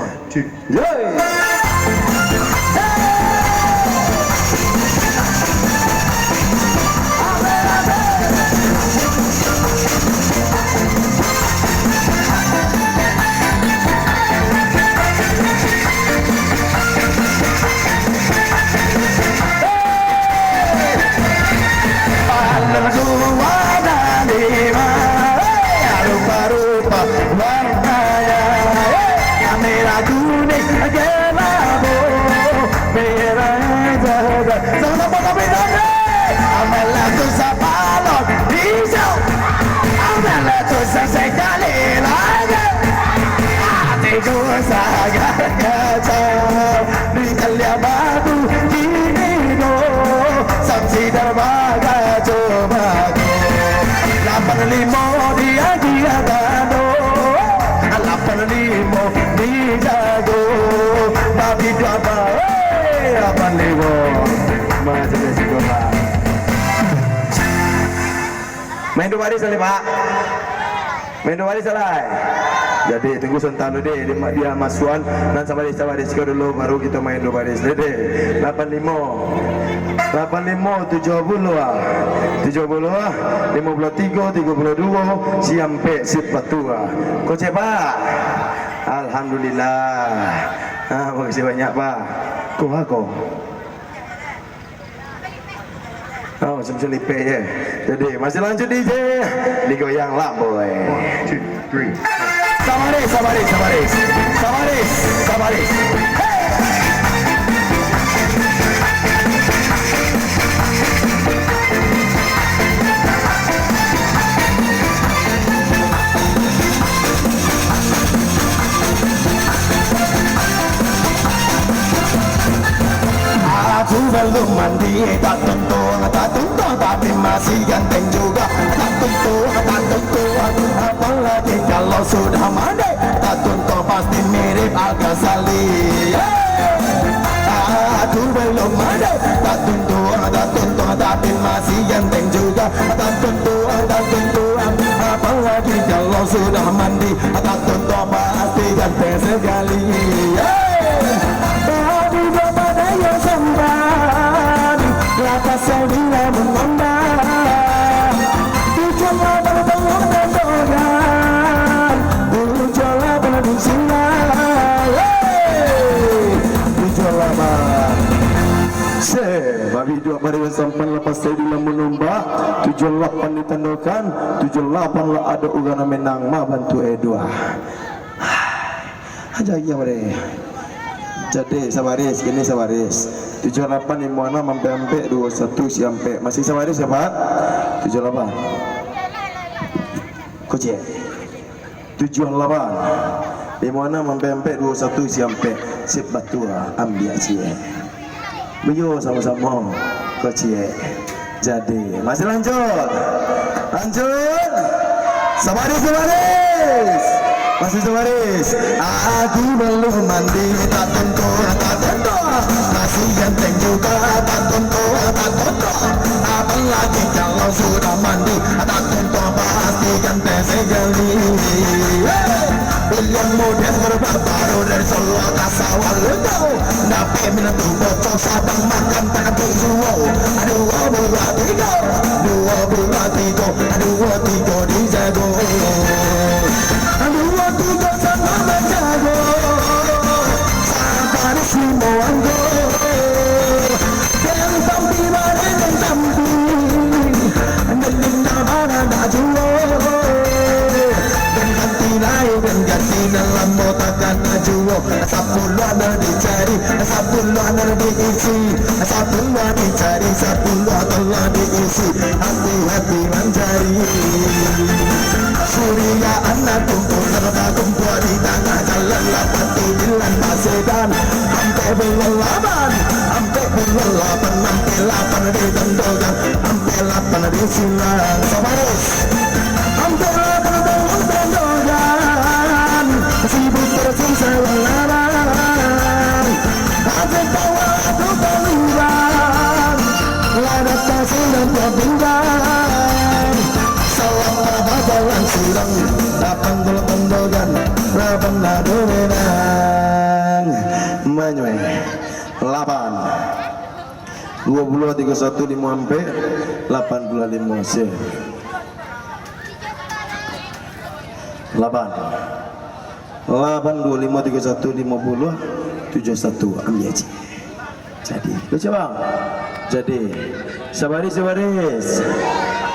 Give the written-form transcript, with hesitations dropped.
1, 2, yay! Main dua baris kali Pak. Main dua baris salah. Jadi tunggu sebentar dulu deh, dia masukan dan sama dia dulu baru kita main dua baris deh. 85 70 53 32 sampai 42. Kau Pak? Alhamdulillah. Makasih banyak Pak. Kau oh, semacam lipe je. Jadi masih lanjut DJ. Digoyang lah boy. 1, 2, 3. Sabaris. Aku belum mandi, tak tentu, tapi masih ganteng juga. Tak tentu, apalagi kalau sudah mandi. Tak tentu pasti mirip Al-Ghazali. Aku belum mandi, tak tentu, tapi masih ganteng juga. Tak tentu, apalagi kalau sudah mandi. Tak tentu pasti ganteng sekali. Saya mengundang tujuanlah bertemu dan doyan, tujuanlah bertemu sinar, tujuanlah babi dua bari sampan lepas saya di lamun nombak 78 ditandakan 78 lah ada ugana menang ma bantu dua aja iya bare. Jadi sabaris gini sabaris 78 yang mana mampe 21 sampai masih sabaris ya Pak 78 Koce 78 yang mana mampe 21 sampai sebatua ambil cie Buyo sama-sama Koce. Jadi masih lanjut sabaris masih sabaris. Aku belum mandi, tak tentu, masih ganteng juga, tak tentu, apalagi kalau sudah mandi, tak tentu pasti ganteng sekali. Pilihan model baru dari Solo ke Sawalunto, nape minatu bocor Sabang makan pakai suwo. Dua bulan tiga, dua tiga di jago. Sepuluh telah diisi, hati-hati mencari. Surya anak kumpul kumpul di tengah jalan 89 Pasedan. Sampai belum 8 di Tendogan, sampai 8 di Silang. Sabaris, sampai 8 di Tendogan, sibuk terus selaran. Aku bawa aku terlibat, lada kasih dan berpindah. Salam jalan silang, 8 Tendogan, 8 Domina. 20 31 5 ampe 85 se 8 25 31 50 71 ambil aja. Jadi, baca bang. Jadi, sabaris